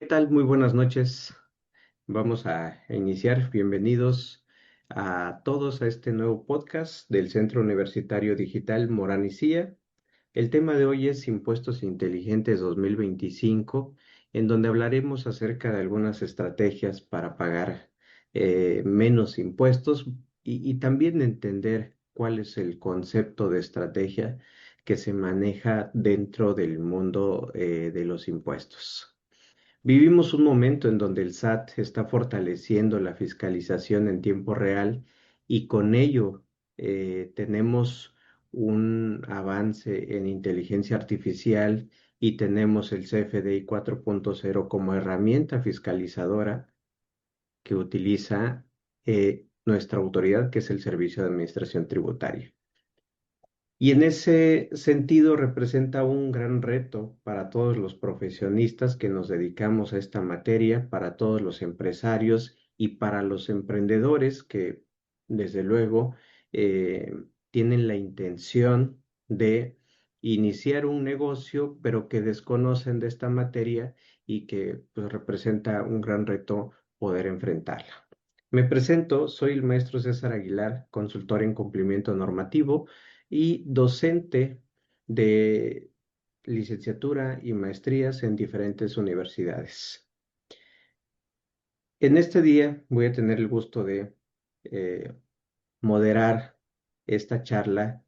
Tal? Muy buenas noches. Vamos a iniciar. Bienvenidos a todos a este nuevo podcast del Centro Universitario Digital Morán y Cía. El tema de hoy es Impuestos Inteligentes 2025, en donde hablaremos acerca de algunas estrategias para pagar menos impuestos y también entender cuál es el concepto de estrategia que se maneja dentro del mundo de los impuestos. Vivimos un momento en donde el SAT está fortaleciendo la fiscalización en tiempo real y con ello tenemos un avance en inteligencia artificial y tenemos el CFDI 4.0 como herramienta fiscalizadora que utiliza nuestra autoridad, que es el Servicio de Administración Tributaria. Y en ese sentido representa un gran reto para todos los profesionistas que nos dedicamos a esta materia, para todos los empresarios y para los emprendedores que, desde luego, tienen la intención de iniciar un negocio, pero que desconocen de esta materia y que pues, representa un gran reto poder enfrentarla. Me presento, soy el maestro César Aguilar, consultor en cumplimiento normativo y docente de licenciatura y maestrías en diferentes universidades. En este día voy a tener el gusto de eh, moderar esta charla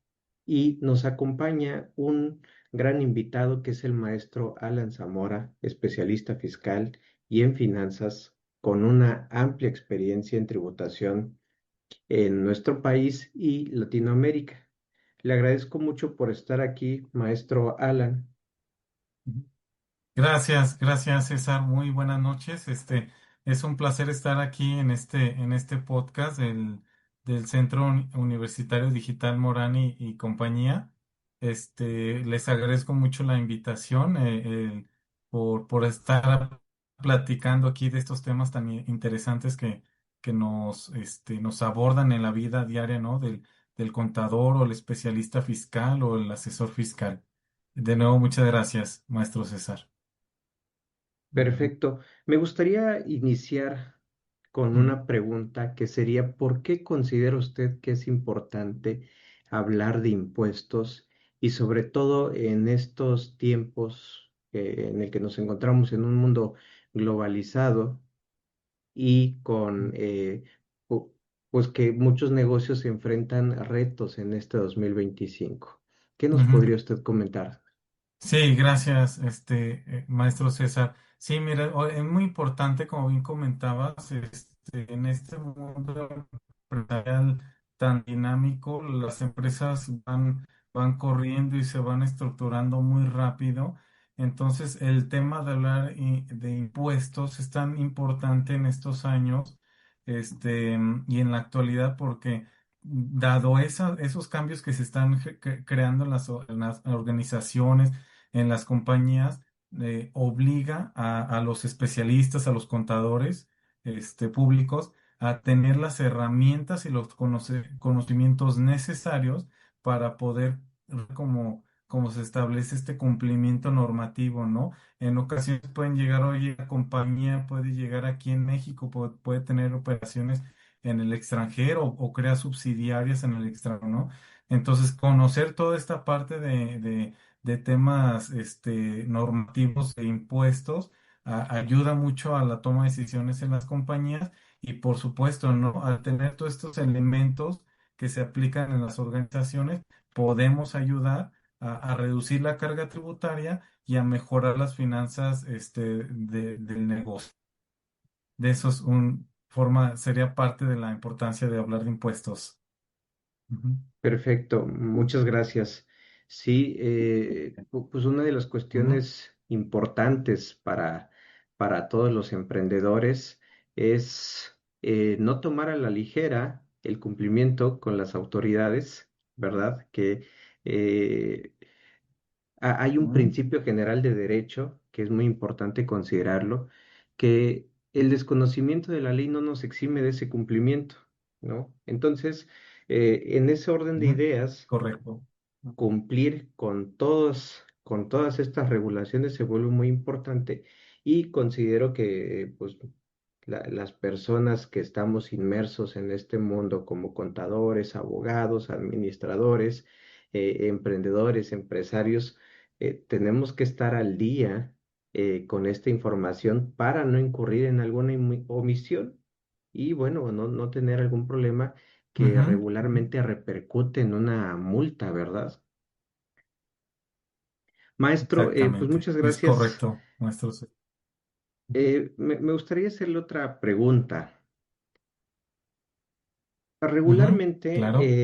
y nos acompaña un gran invitado que es el maestro Alan Zamora, especialista fiscal y en finanzas, con una amplia experiencia en tributación en nuestro país y Latinoamérica. Le agradezco mucho por estar aquí, maestro Alan. Gracias César. Muy buenas noches. Es un placer estar aquí en este podcast del Centro Universitario Digital Morani y compañía. Les agradezco mucho la invitación por estar platicando aquí de estos temas tan interesantes que nos abordan en la vida diaria, ¿no? Del contador o el especialista fiscal o el asesor fiscal. De nuevo, muchas gracias, maestro César. Perfecto. Me gustaría iniciar con Mm, una pregunta que sería, ¿por qué considera usted que es importante hablar de impuestos y sobre todo en estos tiempos en el que nos encontramos en un mundo globalizado y con pu- pues que muchos negocios se enfrentan a retos en este 2025? ¿Qué nos ujú. podría usted comentar? Sí, gracias, maestro César. Sí, mira, es muy importante, como bien comentabas, en este mundo empresarial tan dinámico, las empresas van corriendo y se van estructurando muy rápido. Entonces, el tema de hablar de impuestos es tan importante en estos años, y en la actualidad porque dado esos cambios que se están creando en en las organizaciones, en las compañías, obliga a los especialistas, a los contadores, públicos, a tener las herramientas y los conocimientos necesarios para poder, como se establece este cumplimiento normativo, ¿no? En ocasiones pueden llegar, oye, la compañía puede llegar aquí en México, puede tener operaciones en el extranjero o crea subsidiarias en el extranjero, ¿no? Entonces, conocer toda esta parte de temas normativos e impuestos ayuda mucho a la toma de decisiones en las compañías y por supuesto, ¿no? Al tener todos estos elementos que se aplican en las organizaciones, podemos ayudar a reducir la carga tributaria y a mejorar las finanzas del negocio. De eso es sería parte de la importancia de hablar de impuestos. Ujú, Perfecto, muchas gracias. Sí, pues una de las ujú, cuestiones importantes para todos los emprendedores es no tomar a la ligera el cumplimiento con las autoridades, ¿verdad? Que eh, hay un ujú, principio general de derecho que es muy importante considerarlo, que el desconocimiento de la ley no nos exime de ese cumplimiento, ¿no? Entonces, en ese orden de ujú. ideas, Correcto. cumplir con todas estas regulaciones se vuelve muy importante y considero que pues las personas que estamos inmersos en este mundo como contadores, abogados, administradores, emprendedores, empresarios, tenemos que estar al día con esta información para no incurrir en alguna omisión y bueno, no tener algún problema que Ujú, regularmente repercute en una multa, ¿verdad? Maestro, pues exactamente, muchas es gracias. correcto, maestro. Me gustaría hacerle otra pregunta. Ujú, Regularmente, claro.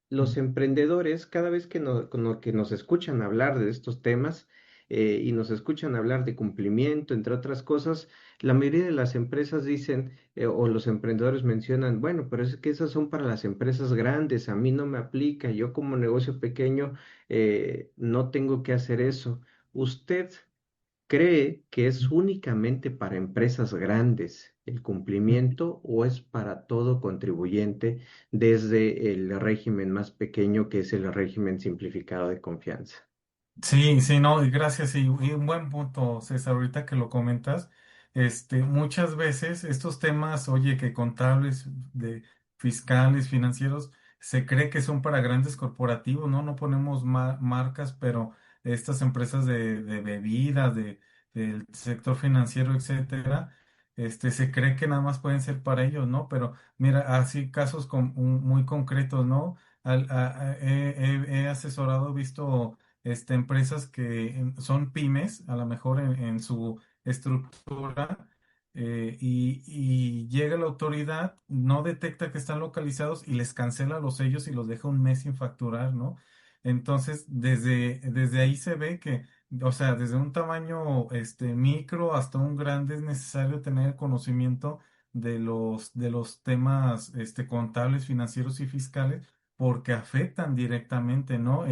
los emprendedores, cada vez que nos escuchan hablar de estos temas y nos escuchan hablar de cumplimiento, entre otras cosas, la mayoría de las empresas dicen, o los emprendedores mencionan, bueno, pero es que esas son para las empresas grandes, a mí no me aplica, yo como negocio pequeño no tengo que hacer eso. ¿Usted cree que es únicamente para empresas grandes el cumplimiento o es para todo contribuyente desde el régimen más pequeño que es el régimen simplificado de confianza? Sí, sí, no, y gracias, y un buen punto, César, ahorita que lo comentas, muchas veces estos temas, oye, que contables, de fiscales, financieros, se cree que son para grandes corporativos, ¿no? No ponemos marcas, pero estas empresas de bebidas, del sector financiero, etcétera, se cree que nada más pueden ser para ellos, ¿no? Pero mira, así casos muy concretos, ¿no? He asesorado, visto empresas que son pymes, a lo mejor en su estructura, y llega la autoridad, no detecta que están localizados y les cancela los sellos y los deja un mes sin facturar, ¿no? Entonces, desde ahí se ve que, o sea, desde un tamaño micro hasta un grande es necesario tener conocimiento de los temas contables, financieros y fiscales porque afectan directamente, ¿no?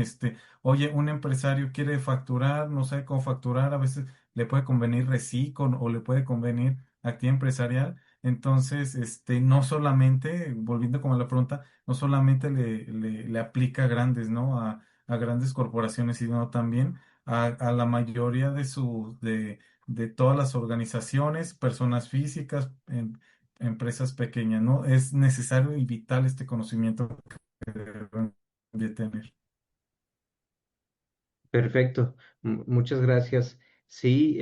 Oye, un empresario quiere facturar, no sabe cómo facturar, a veces le puede convenir reciclo o le puede convenir actividad empresarial. Entonces, no solamente, volviendo como a la pregunta, no solamente le aplica a grandes, ¿no? A grandes corporaciones, sino también a la mayoría de todas las organizaciones, personas físicas, empresas pequeñas, ¿no? Es necesario y vital este conocimiento que deben de tener. Perfecto, muchas gracias. Sí,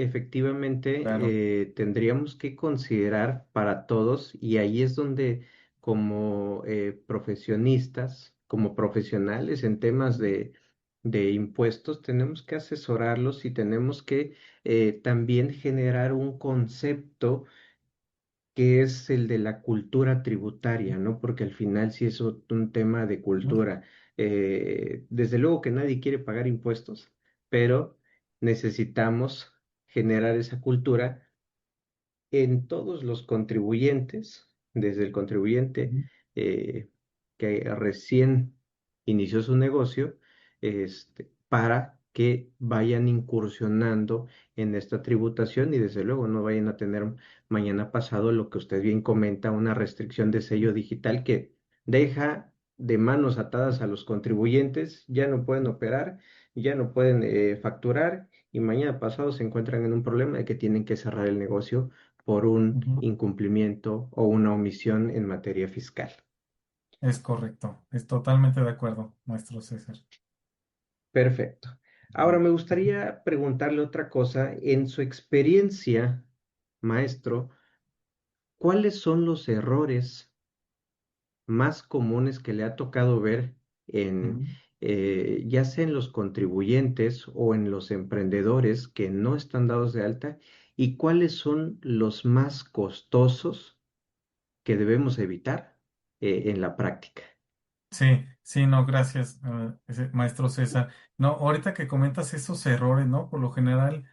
Claro. efectivamente, tendríamos que considerar para todos, y ahí es donde como profesionistas, como profesionales en temas de impuestos, tenemos que asesorarlos y tenemos que también generar un concepto que es el de la cultura tributaria, ¿no? Porque al final sí es un tema de cultura. Desde luego que nadie quiere pagar impuestos, pero necesitamos generar esa cultura en todos los contribuyentes, desde el contribuyente Ujú, que recién inició su negocio, para que vayan incursionando en esta tributación y desde luego no vayan a tener mañana pasado lo que usted bien comenta, una restricción de sello digital que deja de manos atadas a los contribuyentes, ya no pueden operar, ya no pueden facturar y mañana pasado se encuentran en un problema de que tienen que cerrar el negocio por un ujú. incumplimiento o una omisión en materia fiscal. Es correcto. Es totalmente de acuerdo, maestro César. Perfecto. Ahora me gustaría preguntarle otra cosa. En su experiencia, maestro, ¿cuáles son los errores más comunes que le ha tocado ver en, Ujú. ya sea en los contribuyentes o en los emprendedores que no están dados de alta? ¿Y cuáles son los más costosos que debemos evitar en la práctica? Sí, sí, no, gracias, maestro César. No, ahorita que comentas esos errores, ¿no? Por lo general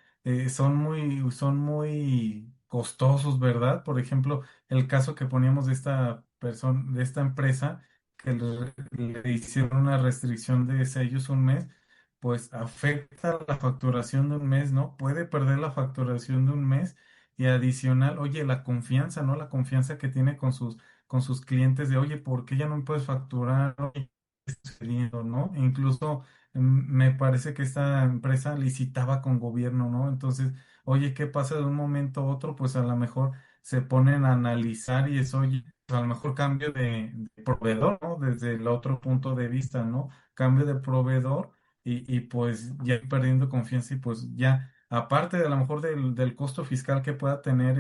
son muy costosos, ¿verdad? Por ejemplo, el caso que poníamos de esta persona, de esta empresa, que le hicieron una restricción de sellos un mes, pues afecta la facturación de un mes, ¿no? Puede perder la facturación de un mes y adicional, oye, la confianza, ¿no? La confianza que tiene con sus clientes de, oye, ¿por qué ya no me puedes facturar? Oye, ¿qué está sucediendo, no? E incluso me parece que esta empresa licitaba con gobierno, ¿no? Entonces, oye, ¿qué pasa de un momento a otro? Pues a lo mejor se ponen a analizar y es, oye, pues, a lo mejor cambio de proveedor, ¿no? Desde el otro punto de vista, ¿no? Cambio de proveedor y pues ya perdiendo confianza y pues ya, aparte de a lo mejor del costo fiscal que pueda tener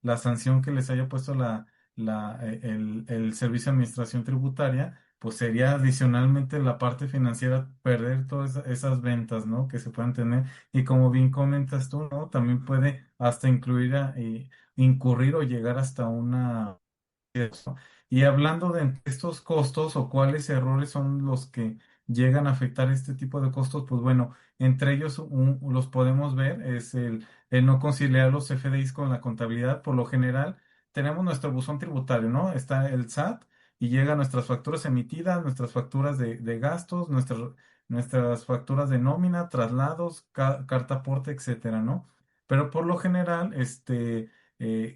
la sanción que les haya puesto el Servicio de Administración Tributaria, pues sería adicionalmente la parte financiera perder todas esas ventas, ¿no? Que se puedan tener. Y como bien comentas tú, ¿no? También puede hasta incurrir o llegar hasta una eso. Y hablando de estos costos o cuáles errores son los que llegan a afectar este tipo de costos, pues bueno, entre ellos los podemos ver, es el no conciliar los FDIs con la contabilidad. Por lo general, tenemos nuestro buzón tributario, ¿no? Está el SAT y llegan nuestras facturas emitidas, nuestras facturas de gastos, nuestras facturas de nómina, traslados, carta aporte, etcétera, ¿no? Pero por lo general,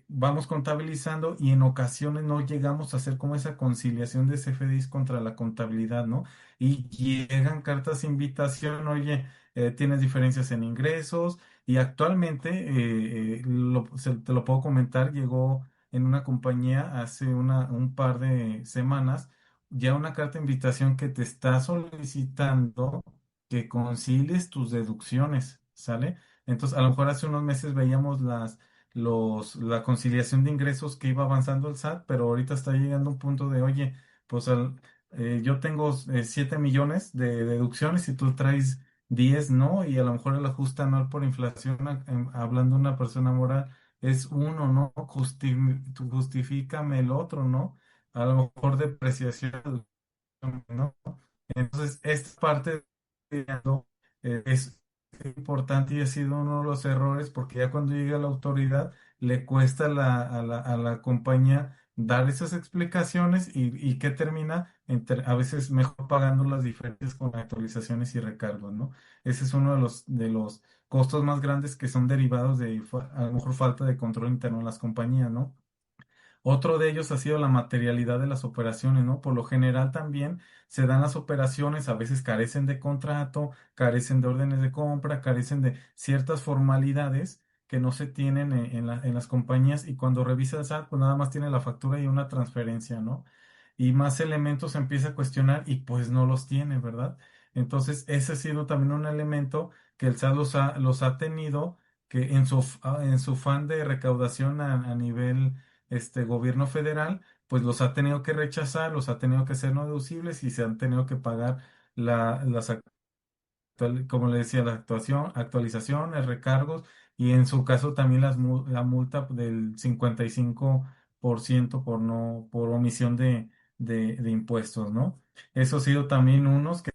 vamos contabilizando y en ocasiones no llegamos a hacer como esa conciliación de CFDIs contra la contabilidad, ¿no? Y llegan cartas de invitación, oye, tienes diferencias en ingresos y actualmente, te lo puedo comentar, llegó en una compañía hace un par de semanas ya una carta de invitación que te está solicitando que concilies tus deducciones, ¿sale? Entonces, a lo mejor hace unos meses veíamos la conciliación de ingresos que iba avanzando el SAT, pero ahorita está llegando un punto de, oye, pues yo tengo 7 millones de deducciones y tú traes 10, ¿no? Y a lo mejor el ajuste anual por inflación, hablando de una persona moral, es uno, ¿no? Tú justifícame el otro, ¿no? A lo mejor depreciación, ¿no? Entonces, esta parte es importante y ha sido uno de los errores porque ya cuando llega la autoridad le cuesta a la compañía dar esas explicaciones y que termina a veces mejor pagando las diferencias con actualizaciones y recargos, ¿no? Ese es uno de los costos más grandes que son derivados de a lo mejor falta de control interno en las compañías, ¿no? Otro de ellos ha sido la materialidad de las operaciones, ¿no? Por lo general también se dan las operaciones, a veces carecen de contrato, carecen de órdenes de compra, carecen de ciertas formalidades que no se tienen en las compañías y cuando revisa el SAT, pues nada más tiene la factura y una transferencia, ¿no? Y más elementos se empieza a cuestionar y pues no los tiene, ¿verdad? Entonces, ese ha sido también un elemento que el SAT los ha tenido, que en su fan de recaudación a nivel gobierno federal, pues los ha tenido que rechazar, los ha tenido que hacer no deducibles y se han tenido que pagar las como le decía, la actualizaciones, recargos y en su caso también la multa del 55% por omisión de impuestos, ¿no? Eso ha sido también unos que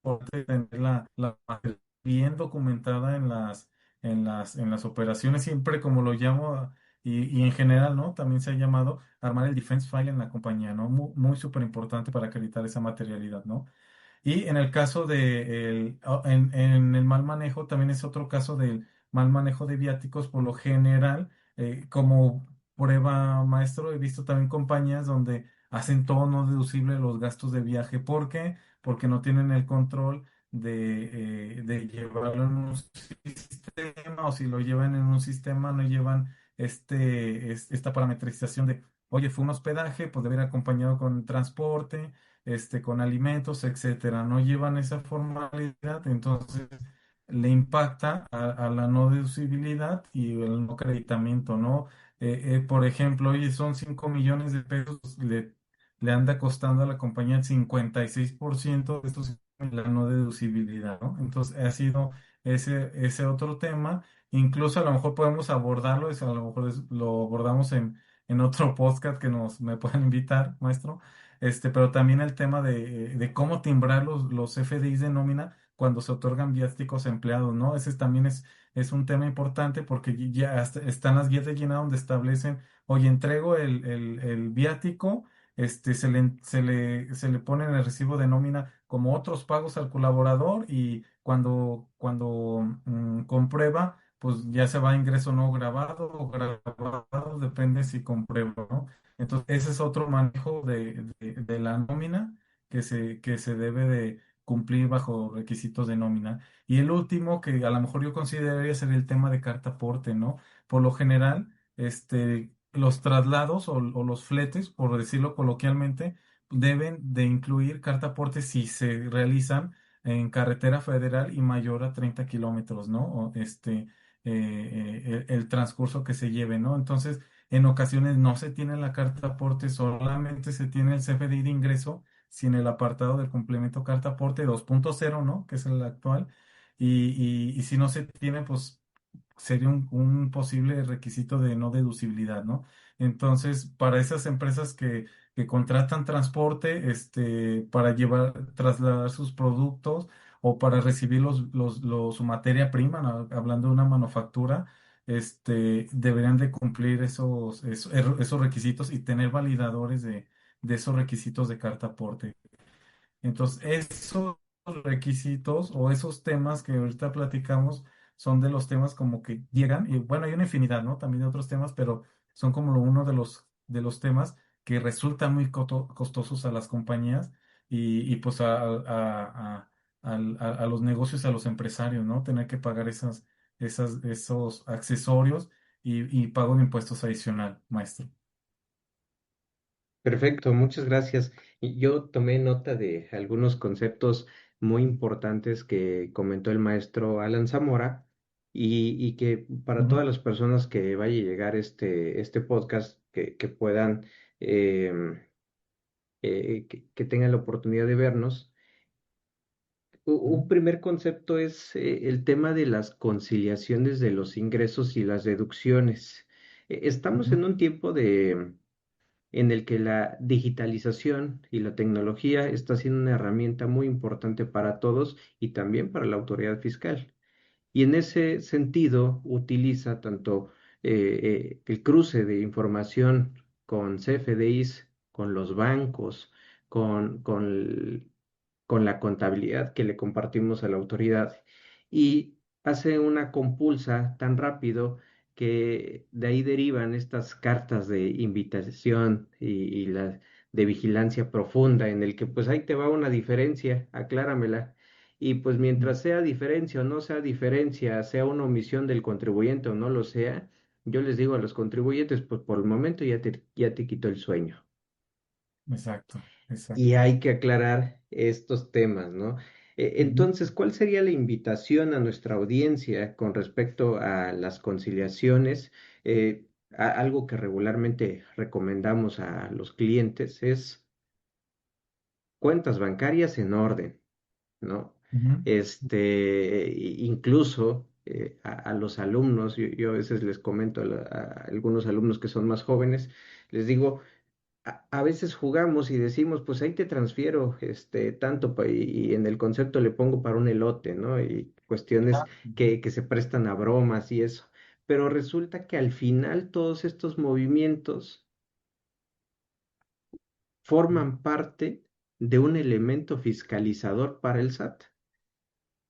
por tener la materia bien documentada en las operaciones, siempre como lo llamo, y en general, ¿no? También se ha llamado armar el defense file en la compañía, ¿no? Muy súper importante para acreditar esa materialidad, ¿no? Y en el caso en el mal manejo, también es otro caso del mal manejo de viáticos, por lo general, como prueba maestro, he visto también compañías donde hacen todo no deducible los gastos de viaje. ¿Por qué? Porque no tienen el control de llevarlo en un sistema, o si lo llevan en un sistema, no llevan esta parametrización de, oye, fue un hospedaje, pues debe ir acompañado con transporte, con alimentos, etcétera. No llevan esa formalidad, entonces le impacta a la no deducibilidad y el no acreditamiento, ¿no? Por ejemplo, oye, son 5 millones de pesos, le anda costando a la compañía el 56% de estos la no deducibilidad, ¿no? Entonces ha sido ese otro tema. Incluso a lo mejor podemos abordarlo, a lo mejor lo abordamos en otro podcast que me puedan invitar, maestro. Pero también el tema de cómo timbrar los FDIs de nómina cuando se otorgan viáticos a empleados, ¿no? Ese también es un tema importante porque ya están las guías de llenado donde establecen, oye, entrego el viático, se le pone en el recibo de nómina como otros pagos al colaborador y cuando comprueba, pues ya se va a ingreso no grabado o grabado, depende si comprueba, ¿no? Entonces, ese es otro manejo de la nómina que se debe cumplir bajo requisitos de nómina. Y el último que a lo mejor yo consideraría ser el tema de carta aporte, ¿no? Por lo general, los traslados o los fletes, por decirlo coloquialmente, deben de incluir carta aporte si se realizan en carretera federal y mayor a 30 kilómetros, ¿no? El transcurso que se lleve, ¿no? Entonces, en ocasiones no se tiene la carta aporte, solamente se tiene el CFDI de ingreso sin el apartado del complemento carta aporte 2.0, ¿no? Que es el actual. Y si no se tiene, pues sería un posible requisito de no deducibilidad, ¿no? Entonces, para esas empresas que contratan transporte, para trasladar sus productos o para recibir su materia prima, ¿no? Hablando de una manufactura, deberían de cumplir esos requisitos y tener validadores de esos requisitos de carta aporte. Entonces, esos requisitos o esos temas que ahorita platicamos son de los temas como que llegan, y bueno, hay una infinidad, ¿no? También de otros temas, pero son como uno de los temas que resultan muy costosos a las compañías y pues a los negocios, a los empresarios, ¿no? Tener que pagar esos accesorios y pago de impuestos adicional, maestro. Perfecto, muchas gracias. Y yo tomé nota de algunos conceptos muy importantes que comentó el maestro Alan Zamora y que para Ujú, todas las personas que vaya a llegar este podcast, que puedan, em, que tengan la oportunidad de vernos. Un ujú, primer concepto es el tema de las conciliaciones de los ingresos y las deducciones. Estamos en ujú, un tiempo en el que la digitalización y la tecnología está siendo una herramienta muy importante para todos y también para la autoridad fiscal. Y en ese sentido utiliza tanto el cruce de información con CFDIs, con los bancos, con con la contabilidad que le compartimos a la autoridad y hace una compulsa tan rápido que de ahí derivan estas cartas de invitación y las de vigilancia profunda en el que pues ahí te va una diferencia, acláramela. Y pues ujú. mientras sea diferencia o no sea diferencia, sea una omisión del contribuyente o no lo sea, yo les digo a los contribuyentes, pues por el momento ya te quito el sueño. Exacto, Y exacto. hay que aclarar estos temas, ¿no? Ujú, Entonces, ¿cuál sería la invitación a nuestra audiencia con respecto a las conciliaciones? Algo que regularmente recomendamos a los clientes es cuentas bancarias en orden, ¿no? ujú. Incluso a los alumnos, yo a veces les comento a algunos alumnos que son más jóvenes, les digo, a veces jugamos y decimos, pues ahí te transfiero tanto y en el concepto le pongo para un elote, ¿no? Y cuestiones que se prestan a bromas y eso. Pero resulta que al final todos estos movimientos forman parte de un elemento fiscalizador para el SAT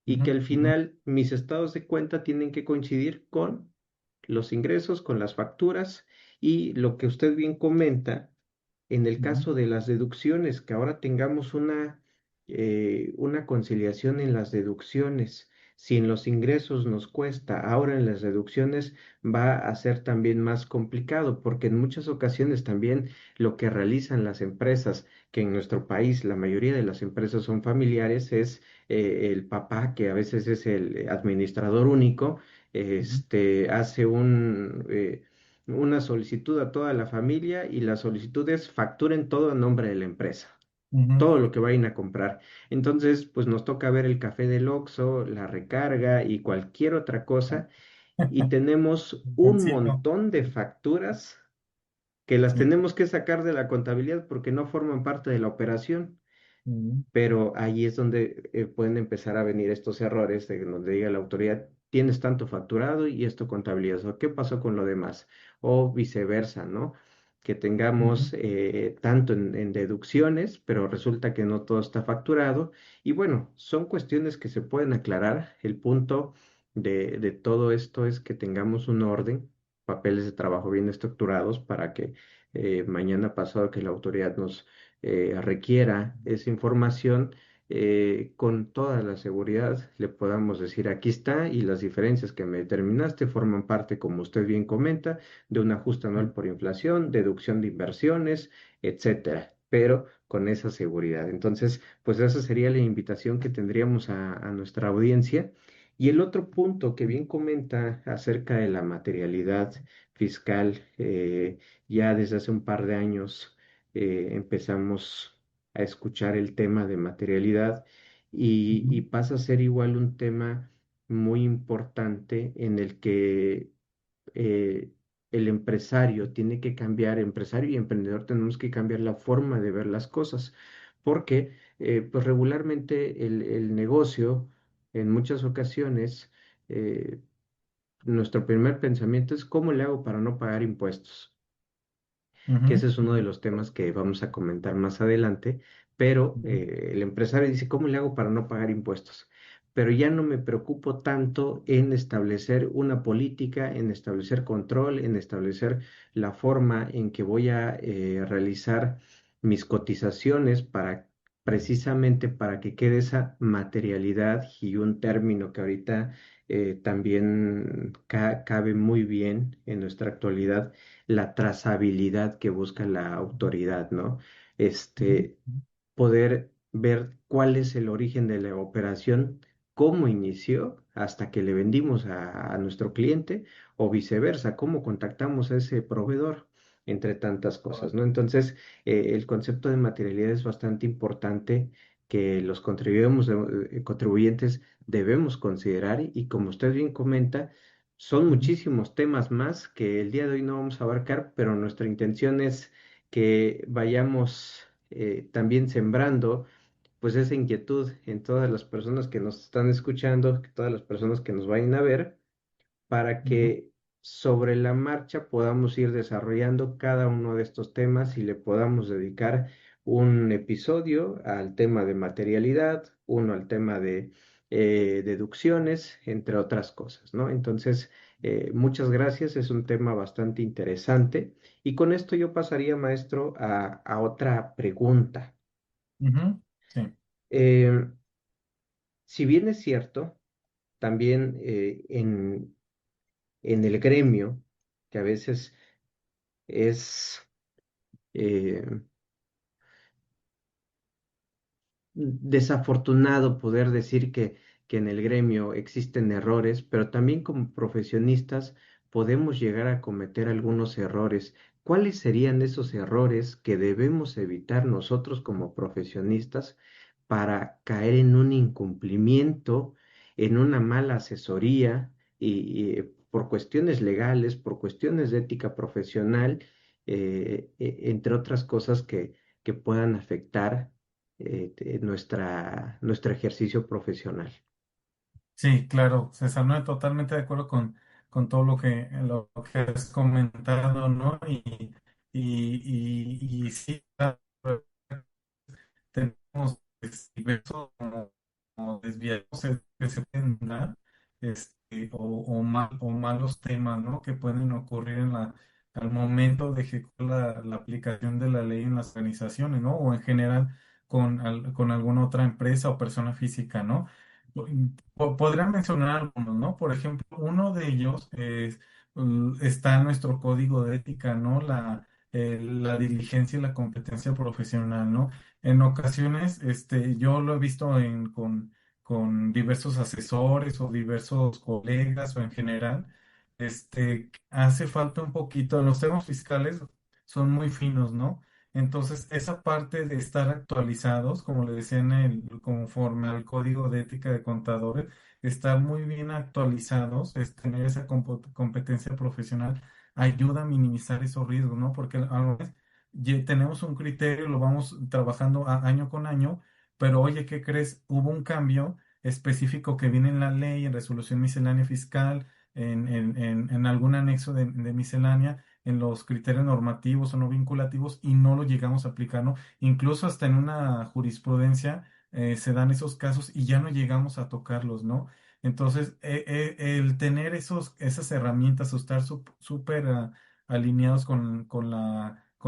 y Ujú, que al ujú, final mis estados de cuenta tienen que coincidir con los ingresos, con las facturas y lo que usted bien comenta en el ujú, caso de las deducciones, que ahora tengamos una conciliación en las deducciones. Si en los ingresos nos cuesta, ahora en las deducciones va a ser también más complicado, porque en muchas ocasiones también lo que realizan las empresas, que en nuestro país la mayoría de las empresas son familiares, es el papá, que a veces es el administrador único, ujú, hace una solicitud a toda la familia y la solicitud es facturen todo a nombre de la empresa, ujú. todo lo que vayan a comprar. Entonces, pues nos toca ver el café del Oxxo, la recarga y cualquier otra cosa y tenemos El un pancito. montón de facturas que las Sí. tenemos que sacar de la contabilidad porque no forman parte de la operación, Ujú, pero ahí es donde pueden empezar a venir estos errores de donde diga la autoridad, tienes tanto facturado y esto contabilizado, ¿qué pasó con lo demás? O viceversa, ¿no? Que ujú, tengamos tanto en deducciones, pero resulta que no todo está facturado. Y bueno, son cuestiones que se pueden aclarar. El punto de todo esto es que tengamos un orden, papeles de trabajo bien estructurados para que mañana pasado que la autoridad nos requiera esa información, con toda la seguridad le podamos decir aquí está y las diferencias que me determinaste forman parte, como usted bien comenta, de un ajuste anual por inflación, deducción de inversiones, etcétera, pero con esa seguridad. Entonces, pues esa sería la invitación que tendríamos a nuestra audiencia. Y el otro punto que bien comenta acerca de la materialidad fiscal, ya desde hace un par de años empezamos a escuchar el tema de materialidad y Ujú, pasa a ser igual un tema muy importante en el que eh, el empresario tiene que cambiar, empresario y emprendedor tenemos que cambiar la forma de ver las cosas, porque pues regularmente el negocio en muchas ocasiones eh, nuestro primer pensamiento es ¿cómo le hago para no pagar impuestos? Que ujú, ese es uno de los temas que vamos a comentar más adelante, pero ujú, el empresario dice, ¿cómo le hago para no pagar impuestos? Pero ya no me preocupo tanto en establecer una política, en establecer control, en establecer la forma en que voy a realizar mis cotizaciones para precisamente para que quede esa materialidad y un término que ahorita también cabe muy bien en nuestra actualidad, la trazabilidad que busca la autoridad, ¿no? ujú, Este, poder ver cuál es el origen de la operación, cómo inició hasta que le vendimos a nuestro cliente o viceversa, cómo contactamos a ese proveedor, entre tantas cosas, ¿no? Entonces, el concepto de materialidad es bastante importante que los contribuyentes debemos considerar y como usted bien comenta, son ujú. muchísimos temas más que el día de hoy no vamos a abarcar, pero nuestra intención es que vayamos también sembrando pues esa inquietud en todas las personas que nos están escuchando, que todas las personas que nos vayan a ver, para Ujú, que sobre la marcha podamos ir desarrollando cada uno de estos temas y le podamos dedicar un episodio al tema de materialidad, uno al tema de deducciones, entre otras cosas, ¿no? Entonces, muchas gracias, es un tema bastante interesante. Y con esto yo pasaría, maestro, a otra pregunta. ujú. Sí. Eh, si bien es cierto, también en el gremio, que a veces es eh, desafortunado poder decir que en el gremio existen errores, pero también como profesionistas podemos llegar a cometer algunos errores. ¿Cuáles serían esos errores que debemos evitar nosotros como profesionistas para caer en un incumplimiento, en una mala asesoría y por cuestiones legales, por cuestiones de ética profesional, entre otras cosas que puedan afectar nuestro ejercicio profesional? Sí, claro, César, no, totalmente de acuerdo con todo lo que has comentado, ¿no? Y sí, claro, tenemos diversos como desviados que se pueden dar, o malos temas, ¿no? Que pueden ocurrir al momento de ejecutar la aplicación de la ley en las organizaciones, ¿no? O en general con alguna otra empresa o persona física, ¿no? Podría mencionar algunos, ¿no? Por ejemplo, uno de ellos está en nuestro código de ética, ¿no? La diligencia y la competencia profesional, ¿no? En ocasiones, yo lo he visto con diversos asesores o diversos colegas o en general, hace falta un poquito, los temas fiscales son muy finos, ¿no? Entonces, esa parte de estar actualizados, como le decía conforme al código de ética de contadores, estar muy bien actualizados, es tener esa competencia profesional, ayuda a minimizar esos riesgos, ¿no? Porque tenemos un criterio, lo vamos trabajando año con año, pero oye, ¿qué crees? Hubo un cambio específico que viene en la ley, en resolución miscelánea fiscal, en algún anexo de miscelánea, en los criterios normativos o no vinculativos, y no lo llegamos a aplicar, ¿no? Incluso hasta en una jurisprudencia se dan esos casos y ya no llegamos a tocarlos, ¿no? Entonces, el tener esas herramientas o estar súper alineados con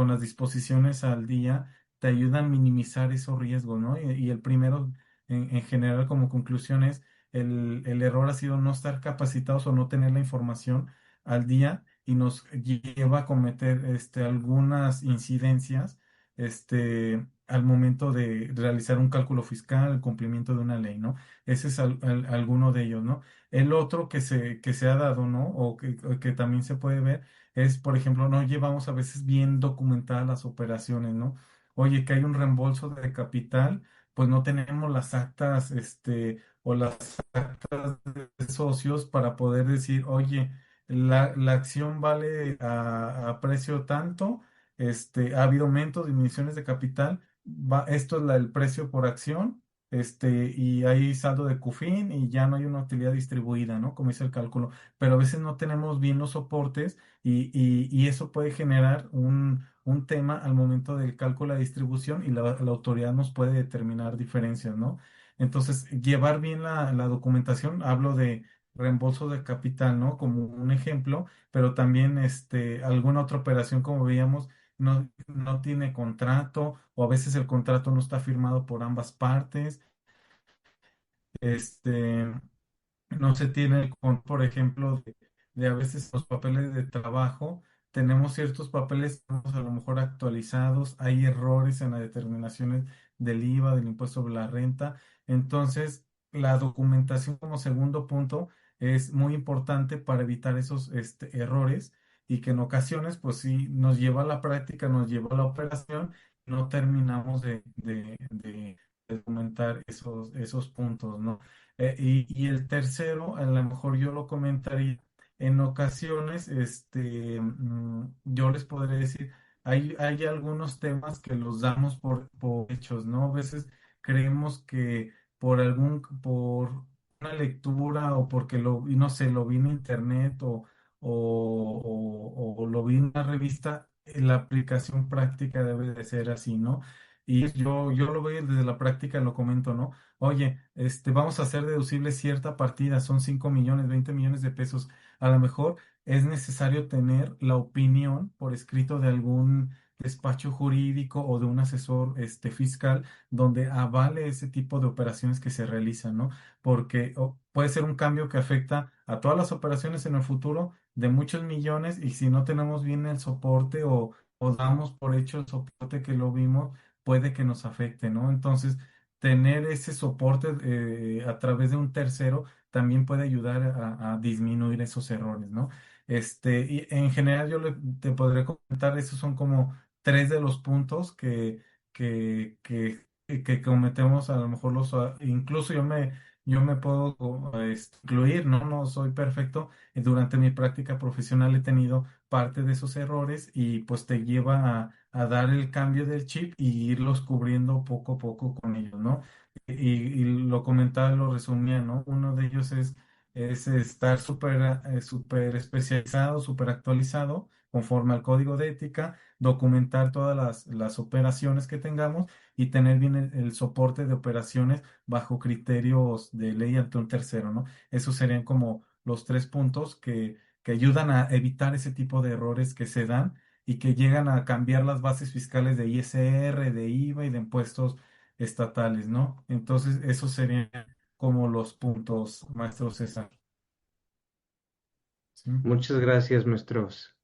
las disposiciones al día, te ayuda a minimizar esos riesgos, ¿no? Y el primero en general como conclusiones, el error ha sido no estar capacitados o no tener la información al día y nos lleva a cometer algunas incidencias al momento de realizar un cálculo fiscal, el cumplimiento de una ley, ¿no? Ese es alguno de ellos, ¿no? El otro que se ha dado, ¿no? O que también se puede ver es, por ejemplo, no llevamos a veces bien documentadas las operaciones, ¿no? Oye, que hay un reembolso de capital, pues no tenemos las actas, o las actas de socios para poder decir, oye, la acción vale a precio tanto, ha habido aumentos, disminuciones de capital, esto es el precio por acción, y hay saldo de CUFIN y ya no hay una utilidad distribuida, ¿no? Como dice el cálculo, pero a veces no tenemos bien los soportes y eso puede generar un tema al momento del cálculo de la distribución y la autoridad nos puede determinar diferencias, ¿no? Entonces, llevar bien la documentación, hablo de reembolso de capital, ¿no? Como un ejemplo, pero también alguna otra operación, como veíamos, no tiene contrato o a veces el contrato no está firmado por ambas partes. Este, no se tiene por ejemplo, de a veces los papeles de trabajo, tenemos ciertos papeles a lo mejor actualizados, hay errores en las determinaciones del IVA, del impuesto sobre la renta. Entonces, la documentación como segundo punto es muy importante para evitar esos errores y que en ocasiones, pues sí, nos lleva a la práctica, nos lleva a la operación, no terminamos de documentar esos puntos, ¿no? Y el tercero, a lo mejor yo lo comentaría, en ocasiones, yo les podré decir, hay algunos temas que los damos por hechos, ¿no? A veces creemos que por una lectura o porque y no sé, lo vi en internet o lo vi en una revista, la aplicación práctica debe de ser así, ¿no? Y yo lo veo desde la práctica, lo comento, ¿no? Oye, vamos a hacer deducible cierta partida, son 5 millones, 20 millones de pesos. A lo mejor es necesario tener la opinión por escrito de algún despacho jurídico o de un asesor fiscal donde avale ese tipo de operaciones que se realizan, ¿no? Porque puede ser un cambio que afecta a todas las operaciones en el futuro de muchos millones y si no tenemos bien el soporte o damos por hecho el soporte que lo vimos, puede que nos afecte, ¿no? Entonces, tener ese soporte a través de un tercero también puede ayudar a disminuir esos errores, ¿no? Y en general te podré comentar, esos son como tres de los puntos que cometemos a lo mejor incluso yo me puedo incluir, ¿no? No soy perfecto. Durante mi práctica profesional he tenido parte de esos errores y pues te lleva a dar el cambio del chip y irlos cubriendo poco a poco con ellos, ¿no? Y lo comentaba, lo resumía, ¿no? Uno de ellos es estar súper especializado, súper actualizado, conforme al código de ética, documentar todas las operaciones que tengamos y tener bien el soporte de operaciones bajo criterios de ley ante un tercero, ¿no? Esos serían como los tres puntos que ayudan a evitar ese tipo de errores que se dan y que llegan a cambiar las bases fiscales de ISR, de IVA y de impuestos estatales, ¿no? Entonces, esos serían como los puntos, maestro César. ¿Sí? Muchas gracias, maestros.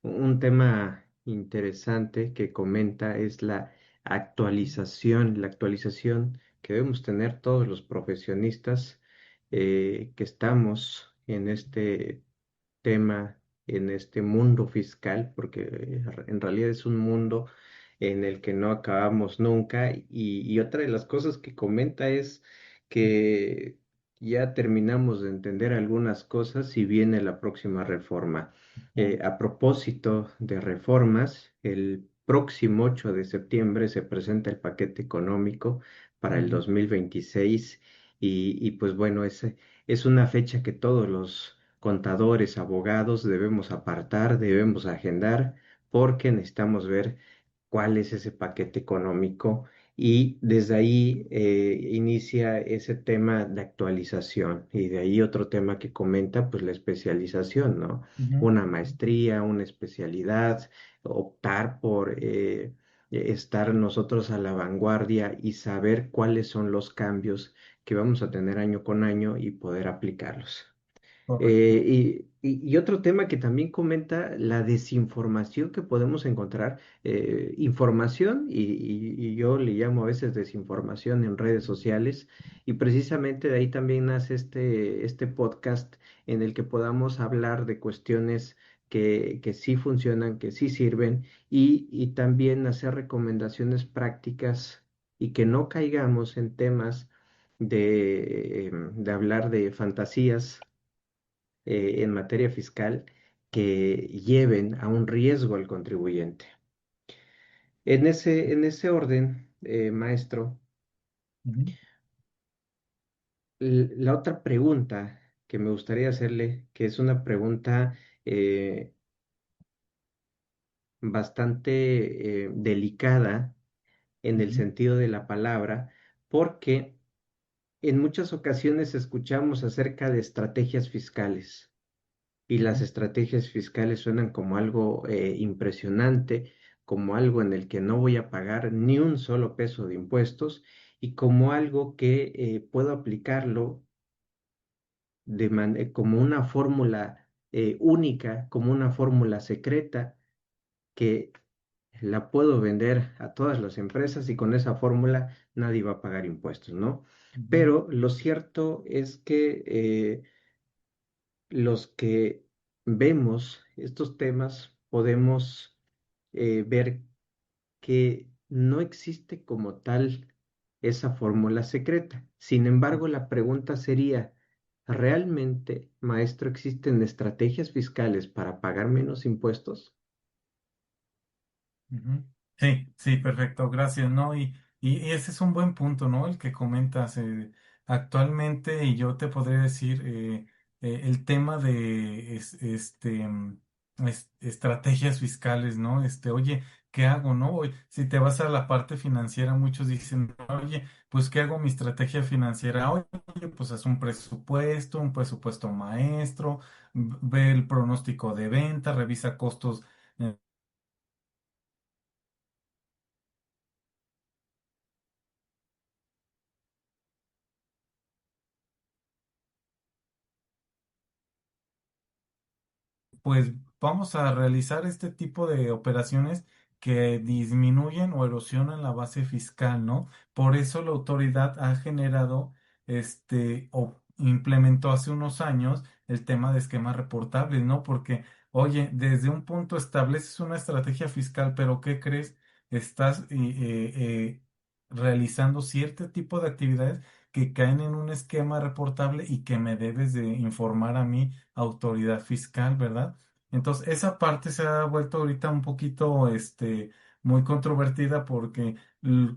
Un tema interesante que comenta es la actualización que debemos tener todos los profesionistas que estamos en este tema, en este mundo fiscal, porque en realidad es un mundo en el que no acabamos nunca. Y otra de las cosas que comenta es que ya terminamos de entender algunas cosas y viene la próxima reforma. A propósito de reformas, el próximo 8 de septiembre se presenta el paquete económico para el Ujú, 2026 y pues bueno, es una fecha que todos los contadores, abogados debemos apartar, debemos agendar, porque necesitamos ver cuál es ese paquete económico y desde ahí inicia ese tema de actualización y de ahí otro tema que comenta, pues la especialización, ¿no? ujú, Una maestría, una especialidad, optar por estar nosotros a la vanguardia y saber cuáles son los cambios que vamos a tener año con año y poder aplicarlos. Correcto. Y otro tema que también comenta la desinformación que podemos encontrar, información, y yo le llamo a veces desinformación en redes sociales, y precisamente de ahí también nace este podcast en el que podamos hablar de cuestiones que sí funcionan, que sí sirven, y también hacer recomendaciones prácticas y que no caigamos en temas de hablar de fantasías en materia fiscal que lleven a un riesgo al contribuyente. En ese orden, maestro, Ujú, la otra pregunta que me gustaría hacerle, que es una pregunta bastante delicada en el ujú, sentido de la palabra, porque en muchas ocasiones escuchamos acerca de estrategias fiscales. Y las ujú, estrategias fiscales suenan como algo impresionante, como algo en el que no voy a pagar ni un solo peso de impuestos y como algo que puedo aplicarlo como una fórmula única, como una fórmula secreta que la puedo vender a todas las empresas y con esa fórmula nadie va a pagar impuestos, ¿no? ujú, Pero lo cierto es que los que vemos estos temas podemos ver que no existe como tal esa fórmula secreta. Sin embargo, la pregunta sería, ¿realmente, maestro, existen estrategias fiscales para pagar menos impuestos? ujú. Sí, sí, perfecto, gracias, ¿no? Y ese es un buen punto, ¿no? El que comentas actualmente, y yo te podría decir, el tema de estrategias fiscales, ¿no? Oye, ¿qué hago, no? Si te vas a la parte financiera, muchos dicen, oye, pues, ¿qué hago mi estrategia financiera? Oye, pues haz un presupuesto maestro, ve el pronóstico de venta, revisa costos. Pues vamos a realizar este tipo de operaciones que disminuyen o erosionan la base fiscal, ¿no? Por eso la autoridad ha generado o implementó hace unos años el tema de esquemas reportables, ¿no? Porque, oye, desde un punto estableces una estrategia fiscal, pero ¿qué crees? Estás realizando cierto tipo de actividades que caen en un esquema reportable y que me debes de informar a mí, autoridad fiscal, ¿verdad? Entonces, esa parte se ha vuelto ahorita un poquito, muy controvertida porque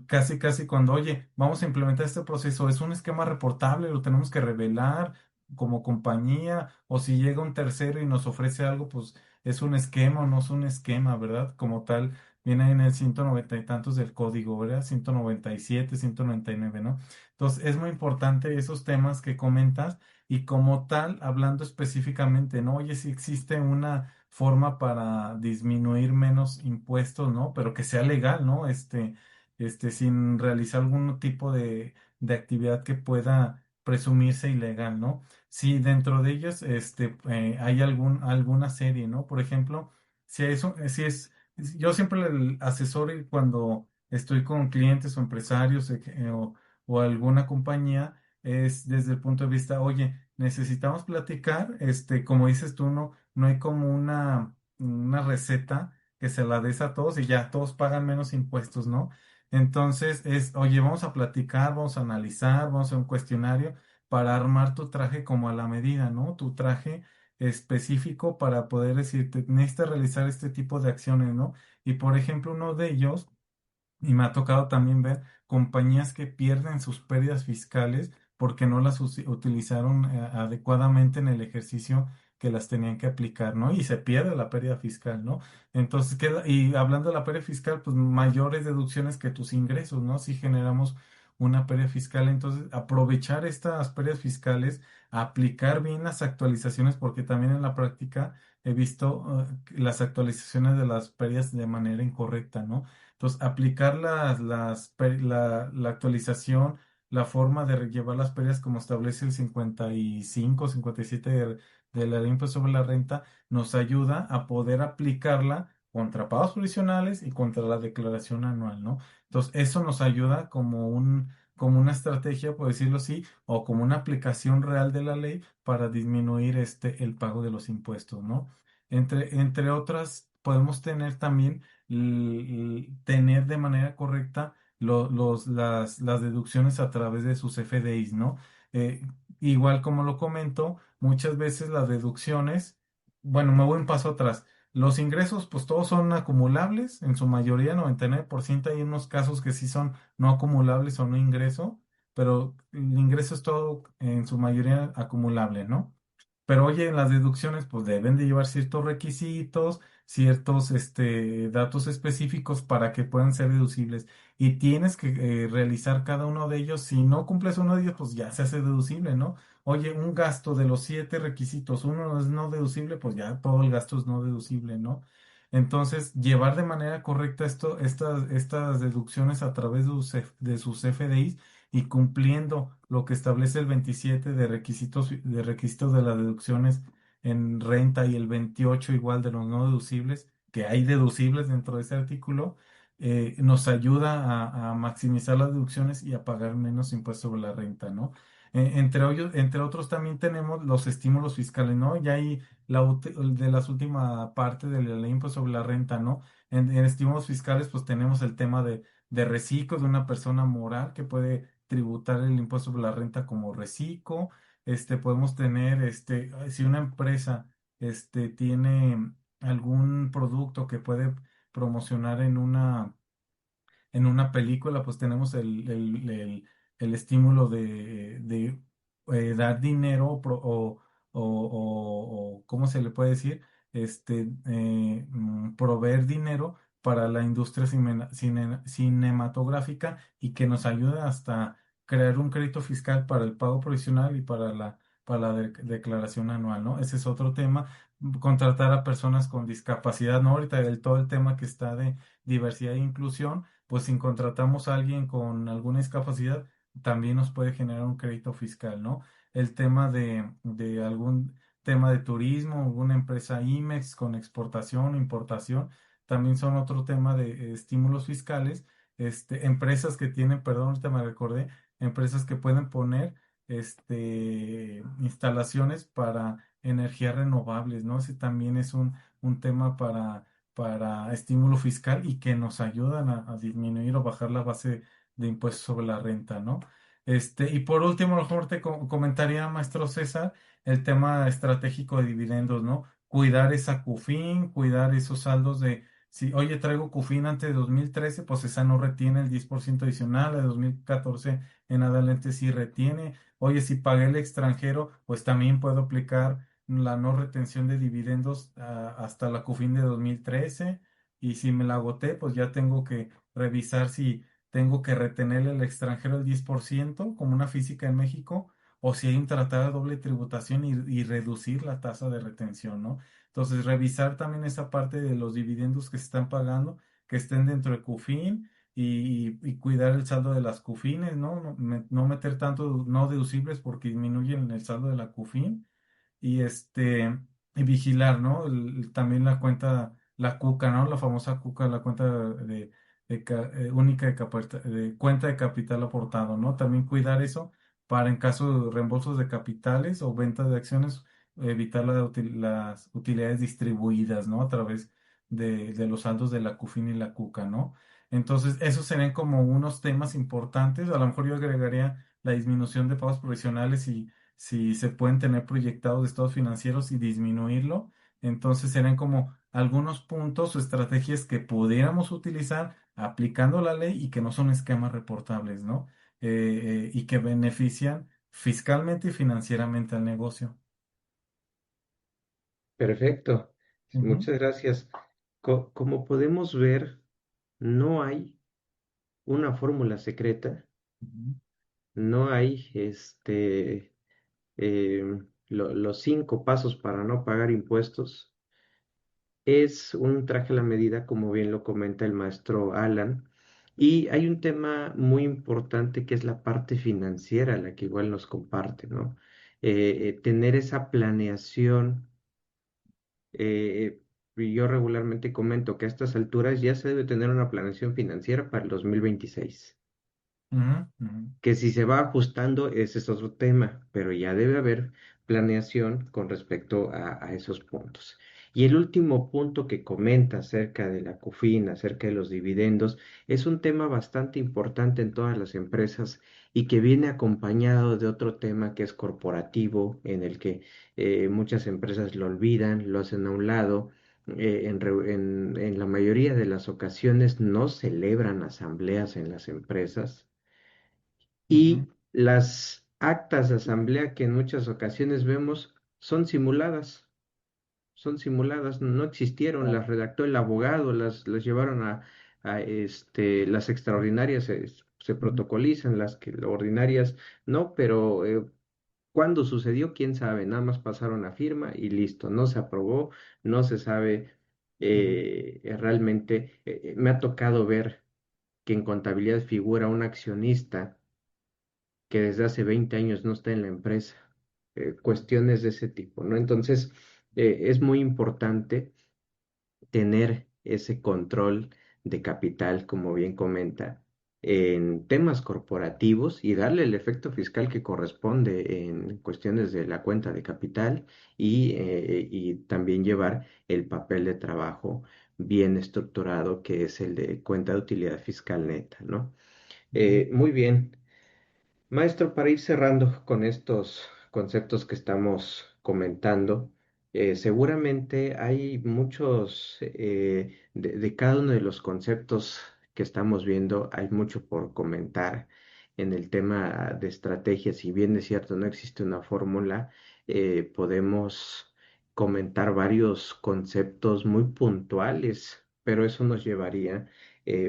casi, casi cuando, oye, vamos a implementar este proceso, es un esquema reportable, lo tenemos que revelar como compañía, o si llega un tercero y nos ofrece algo, pues es un esquema o no es un esquema, ¿verdad? Como tal, viene en el 190 y tantos del código, ¿verdad? 197, 199, ¿no? Entonces, es muy importante esos temas que comentas y como tal, hablando específicamente, ¿no? Oye, si existe una forma para disminuir menos impuestos, ¿no? Pero que sea legal, ¿no? Sin realizar algún tipo de actividad que pueda presumirse ilegal, ¿no? Si dentro de ellos, hay alguna serie, ¿no? Por ejemplo, yo siempre le asesoro y cuando estoy con clientes o empresarios o alguna compañía, es desde el punto de vista, oye, necesitamos platicar, como dices tú, no hay como una receta que se la des a todos y ya todos pagan menos impuestos, ¿no? Entonces oye, vamos a platicar, vamos a analizar, vamos a hacer un cuestionario para armar tu traje como a la medida, ¿no? Tu traje específico para poder decirte, necesitas realizar este tipo de acciones, ¿no? Y por ejemplo, uno de ellos y me ha tocado también ver compañías que pierden sus pérdidas fiscales porque no las utilizaron adecuadamente en el ejercicio que las tenían que aplicar, ¿no? Y se pierde la pérdida fiscal, ¿no? Entonces, y hablando de la pérdida fiscal, pues mayores deducciones que tus ingresos, ¿no? Si generamos una pérdida fiscal, entonces aprovechar estas pérdidas fiscales, aplicar bien las actualizaciones, porque también en la práctica he visto las actualizaciones de las pérdidas de manera incorrecta, ¿no? Entonces, aplicar la actualización, la forma de llevar las pérdidas como establece el 55, 57 de la ley de impuesto sobre la renta, nos ayuda a poder aplicarla contra pagos provisionales y contra la declaración anual, ¿no? Entonces, eso nos ayuda como una estrategia, por decirlo así, o como una aplicación real de la ley para disminuir el pago de los impuestos, ¿no? Entre otras, podemos tener también tener de manera correcta las deducciones a través de sus FDIs, ¿no? Eh, Igual como lo comento, muchas veces las deducciones, bueno, me voy un paso atrás. Los ingresos, pues todos son acumulables, en su mayoría, 99%. Hay unos casos que sí son no acumulables o no ingreso, pero el ingreso es todo en su mayoría acumulable, ¿no? Pero oye, en las deducciones pues deben de llevar ciertos requisitos, ciertos datos específicos para que puedan ser deducibles. Y tienes que realizar cada uno de ellos. Si no cumples uno de ellos, pues ya se hace deducible, ¿no? Oye, un gasto de los 7 requisitos, uno es no deducible, pues ya todo el gasto es no deducible, ¿no? Entonces, llevar de manera correcta estas deducciones a través de sus FDIs y cumpliendo lo que establece el 27 de requisitos de las deducciones en renta y el 28 igual de los no deducibles, que hay deducibles dentro de ese artículo, nos ayuda a maximizar las deducciones y a pagar menos impuestos sobre la renta, ¿no? Entre otros también tenemos los estímulos fiscales, ¿no? Ya hay de las últimas partes de la ley de impuesto sobre la renta, ¿no? En estímulos fiscales pues tenemos el tema de reciclo de una persona moral que puede tributar el impuesto sobre la renta como reciclo. Podemos tener, si una empresa, tiene algún producto que puede promocionar en una película, pues tenemos el estímulo de dar dinero o, ¿cómo se le puede decir? Proveer dinero para la industria cinematográfica y que nos ayude hasta crear un crédito fiscal para el pago provisional y para la declaración anual, ¿no? Ese es otro tema. Contratar a personas con discapacidad, ¿no? Ahorita todo el tema que está de diversidad e inclusión, pues si contratamos a alguien con alguna discapacidad, también nos puede generar un crédito fiscal, ¿no? El tema de algún tema de turismo, alguna empresa IMEX con exportación o importación, también son otro tema de estímulos fiscales. Empresas que tienen, perdón, ahorita me recordé, empresas que pueden poner instalaciones para energías renovables, ¿no? Ese también es un tema para estímulo fiscal y que nos ayudan a disminuir o bajar la base de impuestos sobre la renta, ¿no? Y por último, a lo mejor te comentaría, maestro César, el tema estratégico de dividendos, ¿no? Cuidar esa CUFIN, cuidar esos saldos si, oye, traigo CUFIN antes de 2013, pues esa no retiene el 10% adicional, de 2014 en adelante sí retiene. Oye, si pagué el extranjero, pues también puedo aplicar la no retención de dividendos hasta la CUFIN de 2013 y si me la agoté, pues ya tengo que revisar si tengo que retener el extranjero el 10% como una física en México o si hay un tratado de doble tributación y reducir la tasa de retención, ¿no? Entonces, revisar también esa parte de los dividendos que se están pagando, que estén dentro de CUFIN y cuidar el saldo de las CUFINes, ¿no? No meter tanto no deducibles porque disminuyen el saldo de la CUFIN y vigilar, ¿no? También la cuenta, la cuca, ¿no? La famosa cuca, la cuenta única de cuenta de capital aportado, ¿no? También cuidar eso para en caso de reembolsos de capitales o ventas de acciones, evitar las utilidades distribuidas, ¿no? A través de los saldos de la CUFIN y la cuca, ¿no? Entonces, esos serían como unos temas importantes. A lo mejor yo agregaría la disminución de pagos provisionales y si se pueden tener proyectados estados financieros y disminuirlo. Entonces serán como algunos puntos o estrategias que pudiéramos utilizar aplicando la ley y que no son esquemas reportables, ¿no? Y que benefician fiscalmente y financieramente al negocio. Perfecto. Ujú, Muchas gracias. Como podemos ver, no hay una fórmula secreta, ujú, no hay los 5 pasos para no pagar impuestos. es un traje a la medida, como bien lo comenta el maestro Alan, y hay un tema muy importante que es la parte financiera, la que igual nos comparte, ¿no? Tener esa planeación. Y yo regularmente comento que a estas alturas ya se debe tener una planeación financiera para el 2026, Ujú, ujú, que si se va ajustando, ese es otro tema, pero ya debe haber planeación con respecto a esos puntos. Y el último punto que comenta acerca de la COFIN, acerca de los dividendos, es un tema bastante importante en todas las empresas y que viene acompañado de otro tema que es corporativo, en el que muchas empresas lo olvidan, lo hacen a un lado. En la mayoría de las ocasiones no celebran asambleas en las empresas ujú. y las actas de asamblea que en muchas ocasiones vemos son simuladas, no existieron, las redactó el abogado, las llevaron las extraordinarias se Ujú, protocolizan, las que ordinarias no, pero cuándo sucedió, quién sabe, nada más pasaron la firma y listo, no se aprobó, no se sabe ujú, realmente, me ha tocado ver que en contabilidad figura un accionista que desde hace 20 años no está en la empresa, cuestiones de ese tipo, ¿no? Entonces, es muy importante tener ese control de capital, como bien comenta, en temas corporativos y darle el efecto fiscal que corresponde en cuestiones de la cuenta de capital y también llevar el papel de trabajo bien estructurado, que es el de cuenta de utilidad fiscal neta, ¿no? ujú. Muy bien. Maestro, para ir cerrando con estos conceptos que estamos comentando, seguramente hay muchos, de cada uno de los conceptos que estamos viendo, hay mucho por comentar en el tema de estrategias. Si bien es cierto, no existe una fórmula, podemos comentar varios conceptos muy puntuales, pero eso nos llevaría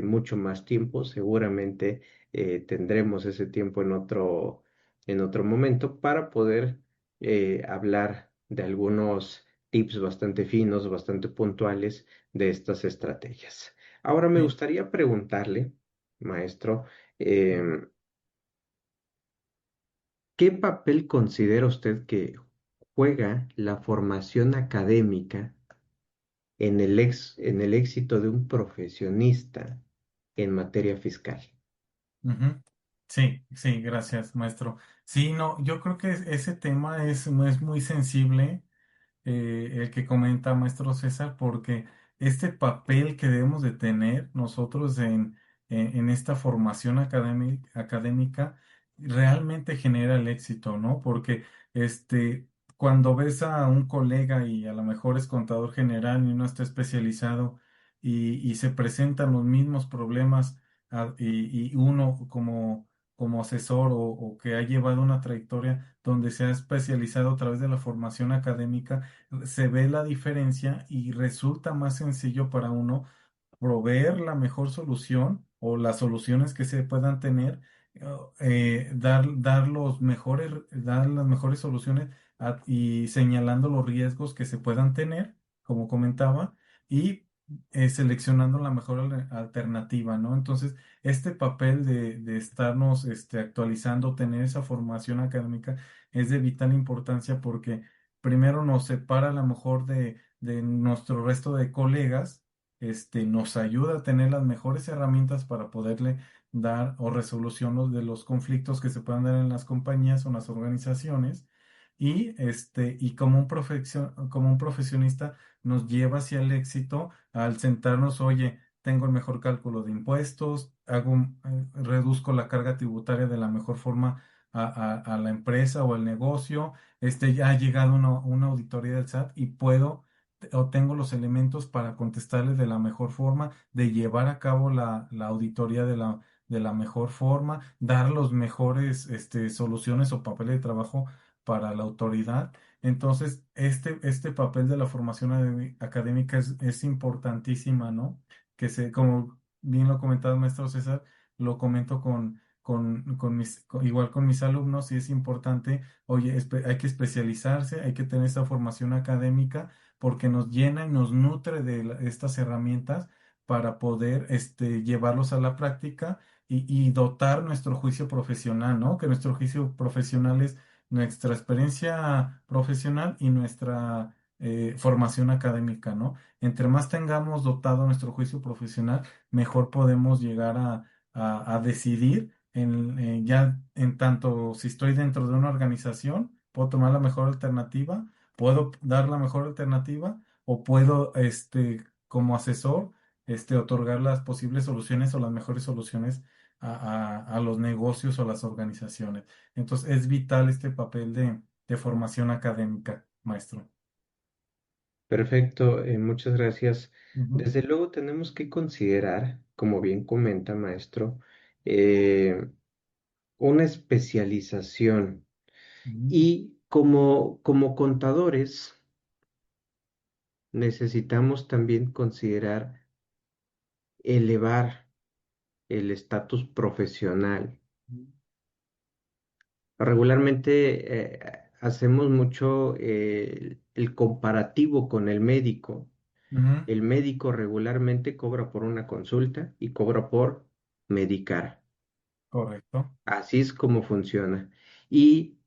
mucho más tiempo. Seguramente tendremos ese tiempo en otro momento para poder hablar de algunos tips bastante finos, bastante puntuales de estas estrategias. Ahora me Sí. gustaría preguntarle, maestro, Ujú, em, ¿qué papel considera usted que juega la formación académica en el éxito de un profesionista en materia fiscal? ujú. Sí, sí, gracias, maestro. Sí, no, yo creo que ese tema es muy sensible, el que comenta maestro César, porque este papel que debemos de tener nosotros en esta formación académica realmente genera el éxito, ¿no? Porque cuando ves a un colega y a lo mejor es contador general y no está especializado y se presentan los mismos problemas y uno como asesor o que ha llevado una trayectoria donde se ha especializado a través de la formación académica, se ve la diferencia y resulta más sencillo para uno proveer la mejor solución o las soluciones que se puedan tener, dar las mejores soluciones y señalando los riesgos que se puedan tener, como comentaba, y seleccionando la mejor alternativa, ¿no? Entonces, este papel de estarnos actualizando, tener esa formación académica es de vital importancia porque primero nos separa a lo mejor de nuestro resto de colegas, nos ayuda a tener las mejores herramientas para poderle dar o resolución de los conflictos que se puedan dar en las compañías o en las organizaciones. Y como como un profesionista nos lleva hacia el éxito al sentarnos, oye, tengo el mejor cálculo de impuestos, reduzco la carga tributaria de la mejor forma a la empresa o al negocio, ya ha llegado una auditoría del SAT y puedo o tengo los elementos para contestarles de la mejor forma, de llevar a cabo la auditoría de la mejor forma, dar los mejores soluciones o papeles de trabajo para la autoridad. Entonces, este papel de la formación académica es importantísima, ¿no? Como bien lo comentaba el maestro César, lo comento igual con mis alumnos, y es importante, oye, hay que especializarse, hay que tener esta formación académica porque nos llena y nos nutre de estas herramientas para poder llevarlos a la práctica y dotar nuestro juicio profesional, ¿no? Que nuestro juicio profesional es nuestra experiencia profesional y nuestra formación académica, ¿no? Entre más tengamos dotado nuestro juicio profesional, mejor podemos llegar a decidir ya en tanto si estoy dentro de una organización, puedo tomar la mejor alternativa, puedo dar la mejor alternativa o puedo, como asesor, otorgar las posibles soluciones o las mejores soluciones a los negocios o las organizaciones. Entonces, es vital este papel de formación académica, maestro. Perfecto, muchas gracias. Ujú, Desde luego tenemos que considerar, como bien comenta maestro, eh, una especialización ujú, y como contadores necesitamos también considerar elevar el estatus profesional. Regularmente hacemos mucho el comparativo con el médico. ujú, El médico regularmente cobra por una consulta y cobra por medicar. correcto. Así es como funciona. Y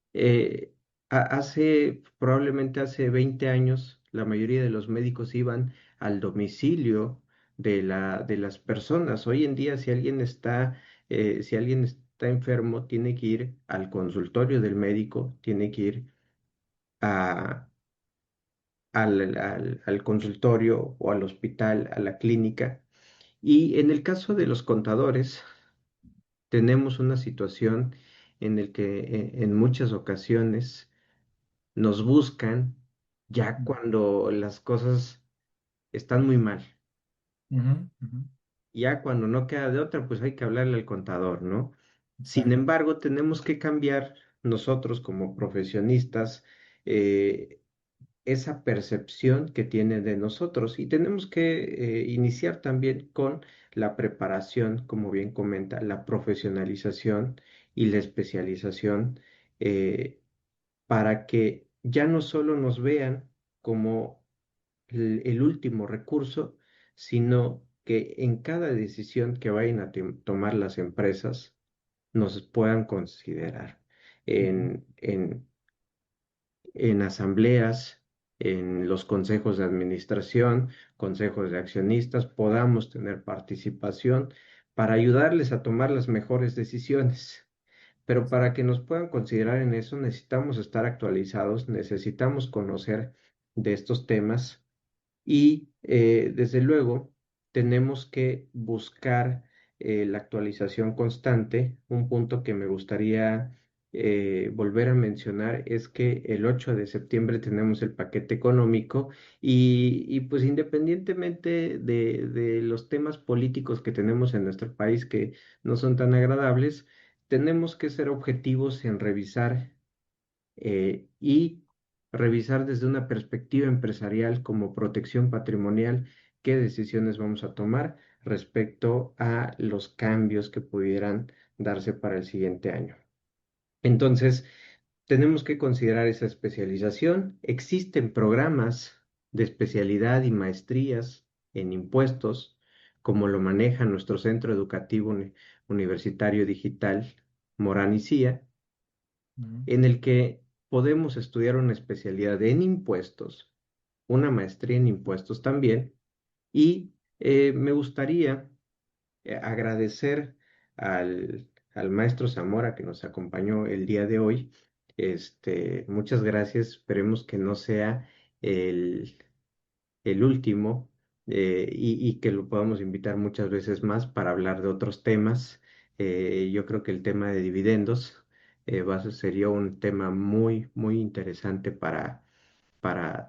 probablemente hace 20 años, la mayoría de los médicos iban al domicilio de las personas. Hoy en día, si alguien está enfermo, tiene que ir al consultorio del médico, tiene que ir a, al consultorio o al hospital, a la clínica. Y en el caso de los contadores, tenemos una situación en el que en muchas ocasiones nos buscan ya cuando las cosas están muy mal. Ujú, ujú, Ya cuando no queda de otra, pues hay que hablarle al contador, ¿no? Sin exacto. embargo, tenemos que cambiar nosotros como profesionistas eh, esa percepción que tiene de nosotros y tenemos que iniciar también con la preparación, como bien comenta, la profesionalización y la especialización eh, para que ya no solo nos vean como el último recurso, sino que en cada decisión que vayan a tomar las empresas nos puedan considerar Ujú, en asambleas, en los consejos de administración, consejos de accionistas, podamos tener participación para ayudarles a tomar las mejores decisiones. Pero para que nos puedan considerar en eso necesitamos estar actualizados, necesitamos conocer de estos temas y desde luego tenemos que buscar la actualización constante. Un punto que me gustaría volver a mencionar es que el 8 de septiembre tenemos el paquete económico y pues independientemente de los temas políticos que tenemos en nuestro país que no son tan agradables, tenemos que ser objetivos en revisar y revisar desde una perspectiva empresarial como protección patrimonial qué decisiones vamos a tomar respecto a los cambios que pudieran darse para el siguiente año. Entonces, tenemos que considerar esa especialización. Existen programas de especialidad y maestrías en impuestos, como lo maneja nuestro Centro Educativo Universitario Digital Morán y Cía, ujú, en el que podemos estudiar una especialidad en impuestos, una maestría en impuestos también, y me gustaría agradecer al maestro Zamora que nos acompañó el día de hoy. Muchas gracias, esperemos que no sea el, el último y que lo podamos invitar muchas veces más para hablar de otros temas. Yo creo que el tema de dividendos sería un tema muy, muy interesante para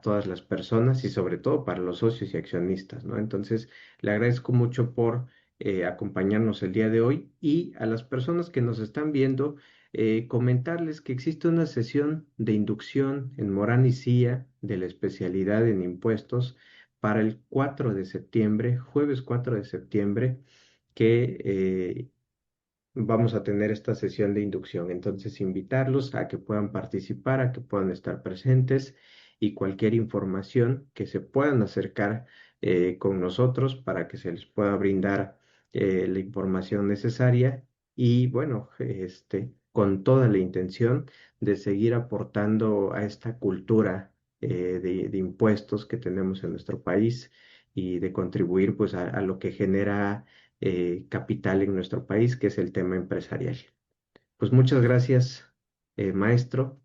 todas las personas y sobre todo para los socios y accionistas, ¿no? Entonces, le agradezco mucho por acompañarnos el día de hoy y a las personas que nos están viendo, comentarles que existe una sesión de inducción en Morán y Cía de la especialidad en impuestos para el 4 de septiembre, jueves 4 de septiembre, que vamos a tener esta sesión de inducción. Entonces, invitarlos a que puedan participar, a que puedan estar presentes y cualquier información que se puedan acercar con nosotros para que se les pueda brindar la información necesaria y bueno, con toda la intención de seguir aportando a esta cultura de impuestos que tenemos en nuestro país y de contribuir pues a lo que genera capital en nuestro país, que es el tema empresarial. Pues muchas gracias, maestro.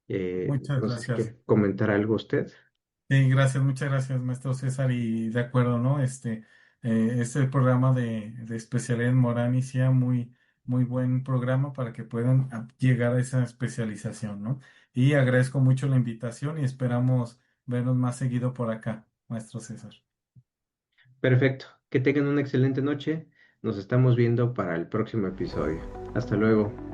Muchas No sé si gracias. quiere comentar algo usted. Sí, gracias, muchas gracias, maestro César. Y de acuerdo, ¿no? Este programa de especialidad en Morán y sea muy buen programa para que puedan llegar a esa especialización, ¿no? Y agradezco mucho la invitación y esperamos vernos más seguido por acá, maestro César. Perfecto. Que tengan una excelente noche. Nos estamos viendo para el próximo episodio. Hasta luego.